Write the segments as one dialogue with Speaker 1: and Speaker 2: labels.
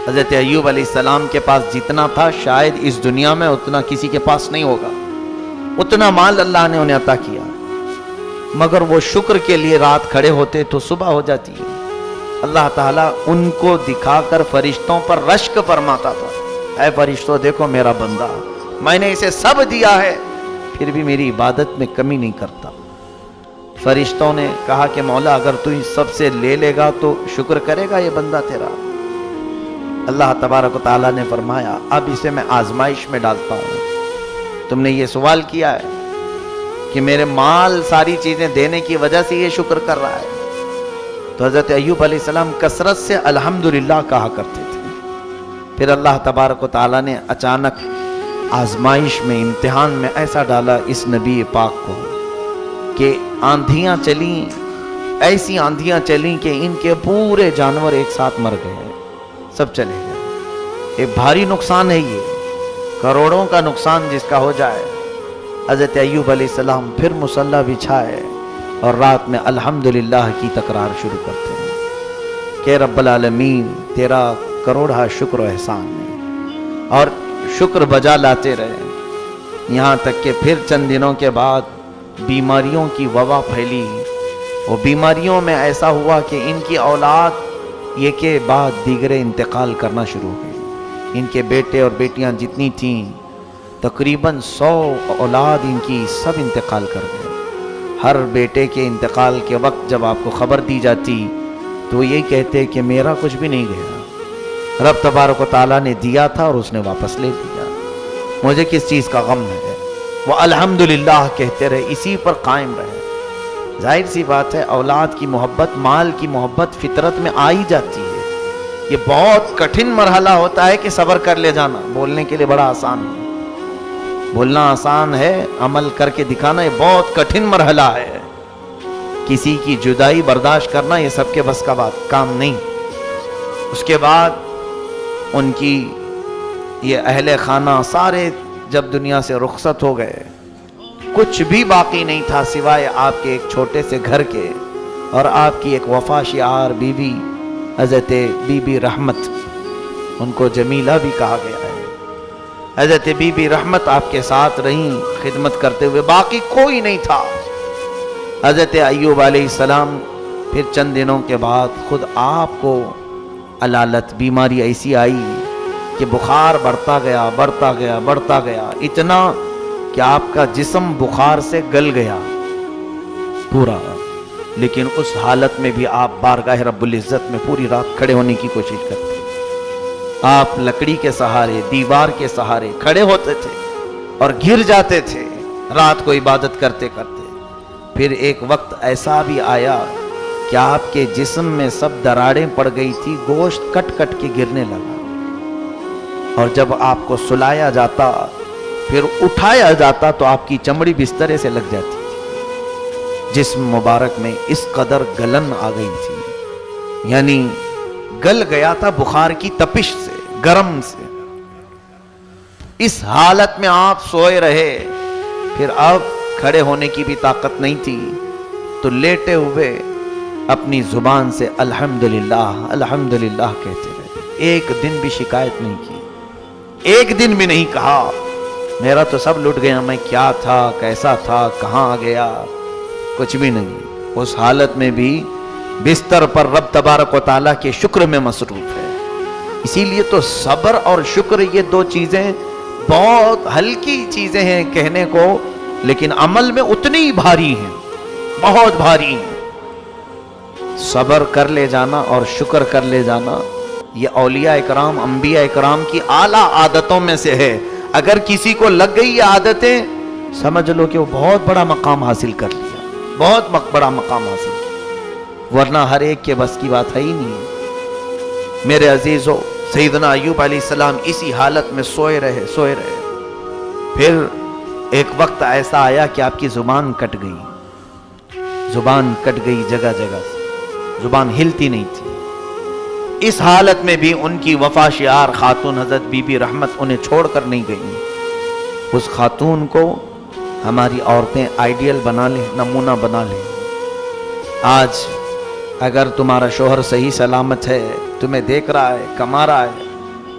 Speaker 1: حضرت ایوب علیہ السلام کے پاس جتنا تھا شاید اس دنیا میں اتنا کسی کے پاس نہیں ہوگا، اتنا مال اللہ نے انہیں عطا کیا، مگر وہ شکر کے لیے رات کھڑے ہوتے تو صبح ہو جاتی ہے۔ اللہ تعالیٰ ان کو دکھا کر فرشتوں پر رشک فرماتا تھا، اے فرشتوں دیکھو میرا بندہ، میں نے اسے سب دیا ہے پھر بھی میری عبادت میں کمی نہیں کرتا۔ فرشتوں نے کہا کہ مولا اگر تو اس سب سے لے لے گا تو شکر کرے گا یہ بندہ تیرا؟ اللہ تبارک و تعالیٰ نے فرمایا اب اسے میں آزمائش میں ڈالتا ہوں۔ تم نے یہ سوال کیا ہے کہ میرے مال ساری چیزیں دینے کی وجہ سے یہ شکر کر رہا ہے، تو حضرت ایوب علیہ السلام کثرت سے الحمدللہ کہا کرتے تھے۔ پھر اللہ تبارک و تعالیٰ نے اچانک آزمائش میں، امتحان میں ایسا ڈالا اس نبی پاک کو کہ آندھیاں چلیں، ایسی آندھیاں چلیں کہ ان کے پورے جانور ایک ساتھ مر گئے، سب چلے گئے۔ ایک بھاری نقصان ہے، یہ کروڑوں کا نقصان جس کا ہو جائے۔ حضرت ایوب علیہ السلام پھر مصلی بچھائے اور رات میں الحمدللہ کی تکرار شروع کرتے ہیں کہ رب العالمین تیرا کروڑا شکر و احسان ہے، اور شکر بجا لاتے رہے، یہاں تک کہ پھر چند دنوں کے بعد بیماریوں کی وبا پھیلی۔ وہ بیماریوں میں ایسا ہوا کہ ان کی اولاد ایک کے بعد دیگرے انتقال کرنا شروع ہو گئی۔ ان کے بیٹے اور بیٹیاں جتنی تھیں تقریباً 100 اولاد ان کی سب انتقال کر گئے۔ ہر بیٹے کے انتقال کے وقت جب آپ کو خبر دی جاتی تو وہ یہی کہتے کہ میرا کچھ بھی نہیں گیا، رب تبارک و تعالیٰ نے دیا تھا اور اس نے واپس لے لیا، مجھے کس چیز کا غم ہے۔ وہ الحمدللہ کہتے رہے، اسی پر قائم رہے۔ ظاہر سی بات ہے اولاد کی محبت، مال کی محبت فطرت میں آ ہی جاتی ہے۔ یہ بہت کٹھن مرحلہ ہوتا ہے کہ صبر کر لے جانا، بولنے کے لیے بڑا آسان ہے، بولنا آسان ہے، عمل کر کے دکھانا یہ بہت کٹھن مرحلہ ہے۔ کسی کی جدائی برداشت کرنا یہ سب کے بس کا بات کام نہیں۔ اس کے بعد ان کی یہ اہل خانہ سارے جب دنیا سے رخصت ہو گئے، کچھ بھی باقی نہیں تھا سوائے آپ کے ایک چھوٹے سے گھر کے اور آپ کی ایک وفا شعار بیوی حضرت بی بی رحمت، ان کو جمیلہ بھی کہا گیا ہے۔ حضرت بی بی رحمت آپ کے ساتھ رہیں خدمت کرتے ہوئے، باقی کوئی نہیں تھا۔ حضرت ایوب علیہ السلام پھر چند دنوں کے بعد خود آپ کو علالت بیماری ایسی آئی کہ بخار بڑھتا گیا بڑھتا گیا بڑھتا گیا، اتنا کہ آپ کا جسم بخار سے گل گیا پورا۔ لیکن اس حالت میں بھی آپ بارگاہ رب العزت میں پوری رات کھڑے ہونے کی کوشش کرتے۔ آپ لکڑی کے سہارے، دیوار کے سہارے کھڑے ہوتے تھے اور گر جاتے تھے رات کو عبادت کرتے کرتے۔ پھر ایک وقت ایسا بھی آیا کہ آپ کے جسم میں سب دراڑیں پڑ گئی تھی، گوشت کٹ کٹ کے گرنے لگا، اور جب آپ کو سلایا جاتا پھر اٹھایا جاتا تو آپ کی چمڑی بسترے سے لگ جاتی تھی۔ جسم مبارک میں اس قدر گلن آ گئی تھی، یعنی گل گیا تھا بخار کی تپش سے، گرم سے۔ اس حالت میں آپ سوئے رہے، پھر اب کھڑے ہونے کی بھی طاقت نہیں تھی، تو لیٹے ہوئے اپنی زبان سے الحمدللہ الحمدللہ کہتے رہے۔ ایک دن بھی شکایت نہیں کی، ایک دن بھی نہیں کہا میرا تو سب لٹ گیا، میں کیا تھا، کیسا تھا، کہاں آ گیا، کچھ بھی نہیں۔ اس حالت میں بھی بستر پر رب تبارک و تعالیٰ کے شکر میں مصروف ہے۔ اسی لیے تو صبر اور شکر یہ دو چیزیں بہت ہلکی چیزیں ہیں کہنے کو، لیکن عمل میں اتنی ہی بھاری ہیں، بہت بھاری ہیں۔ صبر کر لے جانا اور شکر کر لے جانا یہ اولیاء اکرام، انبیاء اکرام کی اعلیٰ عادتوں میں سے ہے۔ اگر کسی کو لگ گئی یہ عادتیں، سمجھ لو کہ وہ بہت بڑا مقام حاصل کر لیا، بہت بڑا مقام حاصل کیا، ورنہ ہر ایک کے بس کی بات ہے ہی نہیں ہے۔ میرے عزیزو، سیدنا ایوب علیہ السلام اسی حالت میں سوئے رہے۔ پھر ایک وقت ایسا آیا کہ آپ کی زبان کٹ گئی، زبان کٹ گئی جگہ جگہ سے، زبان ہلتی نہیں تھی۔ اس حالت میں بھی ان کی وفا شعار خاتون حضرت بی بی رحمت انہیں چھوڑ کر نہیں گئی۔ اس خاتون کو ہماری عورتیں آئیڈیل بنا لیں، نمونہ بنا لیں۔ آج اگر تمہارا شوہر صحیح سلامت ہے، تمہیں دیکھ رہا ہے، کما رہا ہے،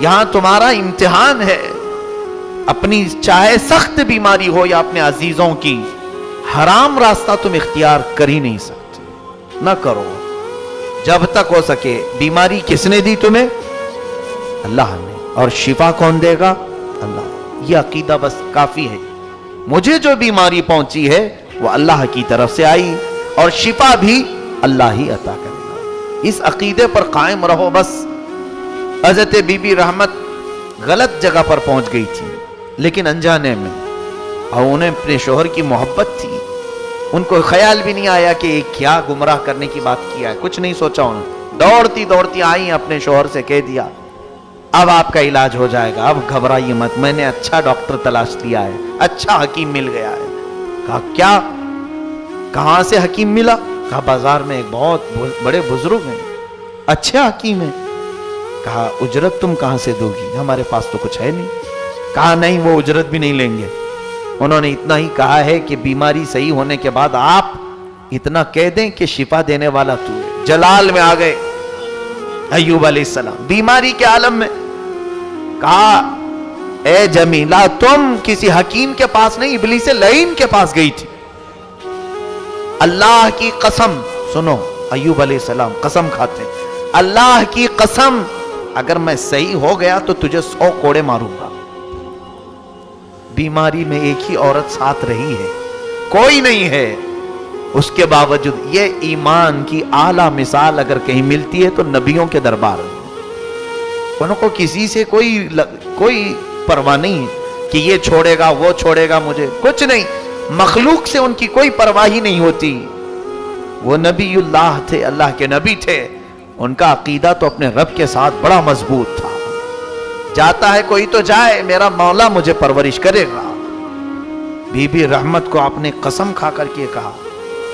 Speaker 1: یہاں تمہارا امتحان ہے. اپنی چاہے سخت بیماری ہو یا اپنے عزیزوں کی، حرام راستہ تم اختیار کر ہی نہیں سکتے. نہ کرو جب تک ہو سکے. بیماری کس نے دی تمہیں؟ اللہ نے. اور شفا کون دے گا؟ اللہ. یہ عقیدہ بس کافی ہے. مجھے جو بیماری پہنچی ہے وہ اللہ کی طرف سے آئی، اور شفا بھی اللہ ہی عطا کرے گا. اس عقیدے پر قائم رہو بس. حضرت بی بی رحمت غلط جگہ پر پہنچ گئی تھی لیکن انجانے میں، اور انہیں اپنے شوہر کی محبت تھی. ان کو خیال بھی نہیں آیا کہ کیا گمراہ کرنے کی بات کیا ہے، کچھ نہیں سوچا. انہوں دوڑتی دوڑتی آئی، اپنے شوہر سے کہہ دیا اب آپ کا علاج ہو جائے گا، اب گھبرائیے مت، میں نے اچھا ڈاکٹر تلاش لیا ہے، اچھا حکیم مل گیا ہے. کہا کیا؟ کہاں سے حکیم ملا؟ کہا بازار میں ایک بہت بڑے بزرگ ہیں، اچھے حکیم ہیں. کہا اجرت تم کہاں سے دو گی؟ ہمارے پاس تو کچھ ہے نہیں. کہا نہیں، وہ اجرت بھی نہیں لیں گے. انہوں نے اتنا ہی کہا ہے کہ بیماری صحیح ہونے کے بعد آپ اتنا کہہ دیں کہ شفا دینے والا تو ہے. جلال میں آ گئے ایوب علیہ السلام بیماری کے عالم میں. کہا اے جمیلہ تم کسی حکیم کے پاس نہیں، ابلیس لعین کے پاس گئی تھی. اللہ کی قسم سنو، ایوب علیہ السلام قسم کھاتے ہیں، اللہ کی قسم اگر میں صحیح ہو گیا تو تجھے 100 کوڑے ماروں گا. بیماری میں ایک ہی عورت ساتھ رہی ہے، کوئی نہیں ہے. اس کے باوجود یہ ایمان کی اعلیٰ مثال اگر کہیں ملتی ہے تو نبیوں کے دربار میں. انہوں کو کسی سے کوئی پرواہ نہیں کہ یہ چھوڑے گا وہ چھوڑے گا، مجھے کچھ نہیں. مخلوق سے ان کی کوئی پرواہ ہی نہیں ہوتی. وہ نبی اللہ تھے، اللہ کے نبی تھے. ان کا عقیدہ تو اپنے رب کے ساتھ بڑا مضبوط تھا. جاتا ہے کوئی تو جائے، میرا مولا مجھے پرورش کرے گا. بی بی رحمت کو آپ نے قسم کھا کر کے کہا،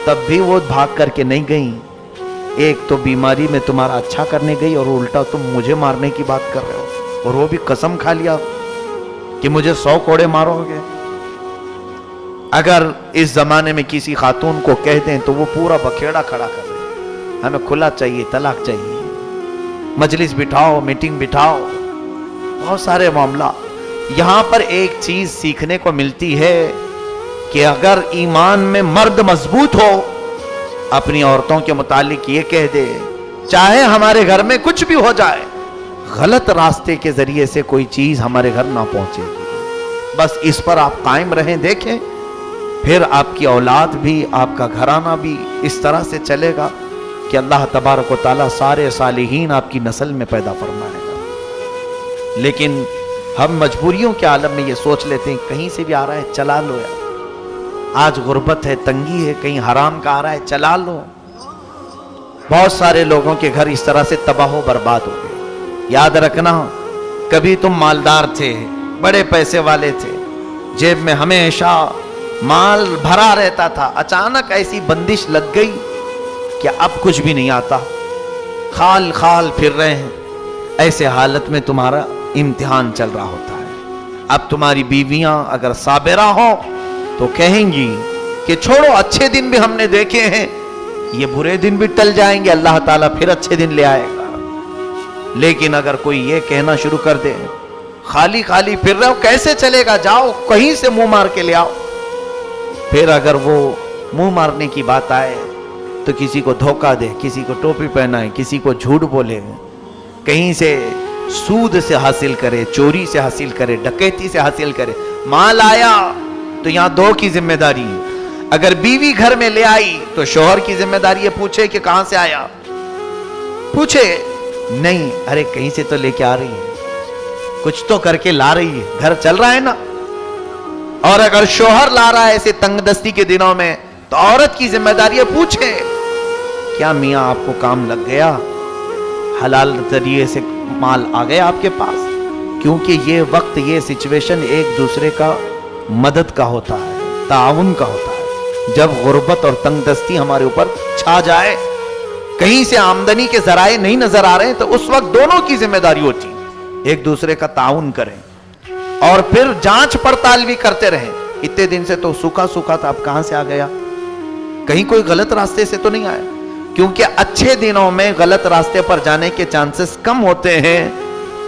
Speaker 1: تب بھی وہ بھاگ کر کے نہیں گئیں. ایک تو بیماری میں تمہارا اچھا کرنے گئی اور الٹا تم مجھے مارنے کی بات کر رہے ہو، اور وہ بھی قسم کھا لیا کہ مجھے 100 کوڑے مارو گے. اگر اس زمانے میں کسی خاتون کو کہہ دیں تو وہ پورا بکھیڑا کھڑا کر دیں، ہمیں کھلا چاہیے، طلاق چاہیے، مجلس بٹھاؤ، میٹنگ بٹھاؤ، بہت سارے معاملہ. یہاں پر ایک چیز سیکھنے کو ملتی ہے کہ اگر ایمان میں مرد مضبوط ہو، اپنی عورتوں کے متعلق یہ کہہ دے چاہے ہمارے گھر میں کچھ بھی ہو جائے، غلط راستے کے ذریعے سے کوئی چیز ہمارے گھر نہ پہنچے گی. بس اس پر آپ قائم رہیں، دیکھیں پھر آپ کی اولاد بھی، آپ کا گھرانہ بھی اس طرح سے چلے گا کہ اللہ تبارک و تعالیٰ سارے صالحین آپ کی نسل میں پیدا فرمائے گا. لیکن ہم مجبوریوں کے عالم میں یہ سوچ لیتے ہیں کہیں سے بھی آ رہا ہے چلا لو. یار آج غربت ہے، تنگی ہے، کہیں حرام کا آ رہا ہے چلا لو. بہت سارے لوگوں کے گھر اس طرح سے تباہ و برباد ہو گئے. یاد رکھنا، کبھی تم مالدار تھے، بڑے پیسے والے تھے، جیب میں ہمیشہ مال بھرا رہتا تھا، اچانک ایسی بندش لگ گئی کہ اب کچھ بھی نہیں آتا، خال خال پھر رہے ہیں. ایسے حالت میں تمہارا امتحان چل رہا ہوتا ہے. اب تمہاری بیویاں اگر صابرہ ہوں تو کہیں گی کہ چھوڑو، اچھے دن بھی ہم نے دیکھے ہیں، یہ برے دن بھی ٹل جائیں گے، اللہ تعالیٰ پھر اچھے دن لے آئے گا. لیکن اگر کوئی یہ کہنا شروع کر دے خالی خالی پھر رہے ہو، کیسے چلے گا، جاؤ کہیں سے منہ مار کے لے آؤ. پھر اگر وہ منہ مارنے کی بات آئے تو کسی کو دھوکہ دے، کسی کو ٹوپی پہنائے، کسی کو جھوٹ بولے، کہیں سے سود سے حاصل کرے، چوری سے حاصل کرے، ڈکیتی سے حاصل کرے. مال آیا تو یہاں دو کی ذمہ داری ہے. اگر بیوی گھر میں لے آئی تو شوہر کی ذمہ داری ہے پوچھے کہ کہاں سے آیا، پوچھے نہیں، ارے کہیں سے تو لے کے آ رہی ہے، کچھ تو کر کے لا رہی ہے، گھر چل رہا ہے نا. اور اگر شوہر لا رہا ہے ایسے تنگ دستی کے دنوں میں تو عورت کی ذمہ داری ہے پوچھے کیا میاں آپ کو کام لگ گیا، حلال ذریعے سے مال آ گیا آپ کے پاس. کیونکہ یہ وقت، یہ سچویشن ایک دوسرے کا مدد کا ہوتا ہے، تعاون کا ہوتا ہے. جب غربت اور تنگ دستی ہمارے اوپر چھا جائے، کہیں سے آمدنی کے ذرائع نہیں نظر آ رہے ہیں، تو اس وقت دونوں کی ذمہ داری ہوتی ہے ایک دوسرے کا تعاون کریں اور پھر جانچ پڑتال بھی کرتے رہیں. اتنے دن سے تو سوکھا سوکھا تھا، اب کہاں سے آ گیا، کہیں کوئی غلط راستے سے تو نہیں آیا. کیونکہ اچھے دنوں میں غلط راستے پر جانے کے چانسز کم ہوتے ہیں،